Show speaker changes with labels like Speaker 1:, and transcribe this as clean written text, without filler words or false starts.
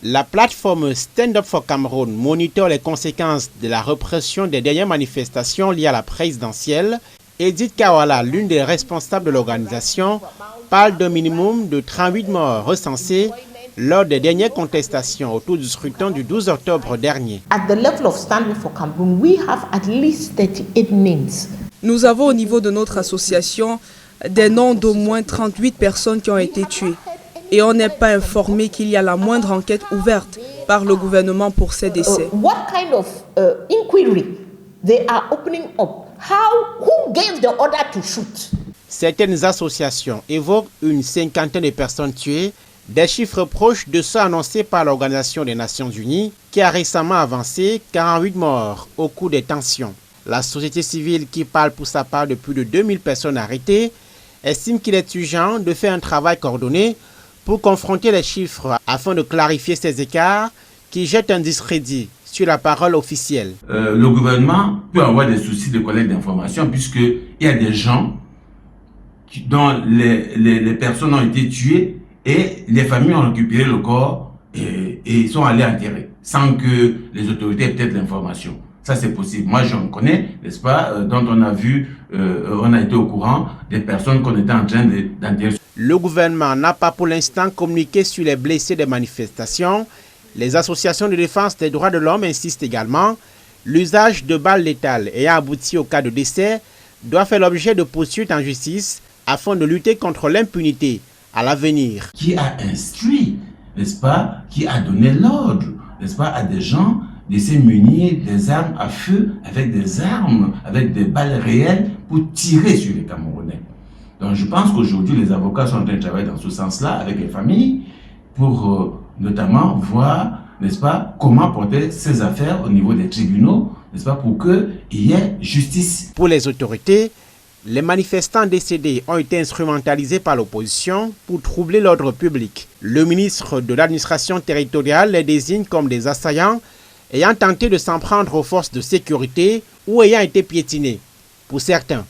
Speaker 1: La plateforme Stand Up for Cameroun monitore les conséquences de la répression des dernières manifestations liées à la présidentielle. Edith Kawala, l'une des responsables de l'organisation, parle d'un minimum de 38 morts recensés lors des dernières contestations autour du scrutin du 12 octobre dernier.
Speaker 2: At the level of Stand Up for Cameroun, we have at least 38 names.
Speaker 3: Nous avons au niveau de notre association des noms d'au moins 38 personnes qui ont été tuées. Et on n'est pas informé qu'il y a la moindre enquête ouverte par le gouvernement pour ces décès.
Speaker 2: What kind of inquiry they are opening up? Who gave the order to shoot?
Speaker 1: Certaines associations évoquent une cinquantaine de personnes tuées, des chiffres proches de ceux annoncés par l'Organisation des Nations Unies, qui a récemment avancé 48 morts au cours des tensions. La société civile, qui parle pour sa part de plus de 2000 personnes arrêtées, estime qu'il est urgent de faire un travail coordonné pour confronter les chiffres afin de clarifier ces écarts qui jettent un discrédit sur la parole officielle.
Speaker 4: Le gouvernement peut avoir des soucis de collecte d'informations puisqu'il y a des gens dont les personnes ont été tuées et les familles ont récupéré le corps et sont allées enterrer sans que les autorités aient peut-être l'information. Ça, c'est possible. Moi, j'en connais, n'est-ce pas, dont on a vu, on a été au courant des personnes qu'on était en train d'enterrer.
Speaker 1: Le gouvernement n'a pas pour l'instant communiqué sur les blessés des manifestations. Les associations de défense des droits de l'homme insistent également. L'usage de balles létales ayant abouti au cas de décès doit faire l'objet de poursuites en justice afin de lutter contre l'impunité à l'avenir.
Speaker 4: Qui a instruit, n'est-ce pas, qui a donné l'ordre, n'est-ce pas, à des gens de se munir des armes à feu avec des armes, avec des balles réelles pour tirer sur les Camerounais. Donc je pense qu'aujourd'hui les avocats sont en train de travailler dans ce sens-là avec les familles pour notamment voir, n'est-ce pas, comment porter ces affaires au niveau des tribunaux, n'est-ce pas, pour qu'il y ait justice.
Speaker 1: Pour les autorités, les manifestants décédés ont été instrumentalisés par l'opposition pour troubler l'ordre public. Le ministre de l'administration territoriale les désigne comme des assaillants ayant tenté de s'en prendre aux forces de sécurité ou ayant été piétinés, pour certains.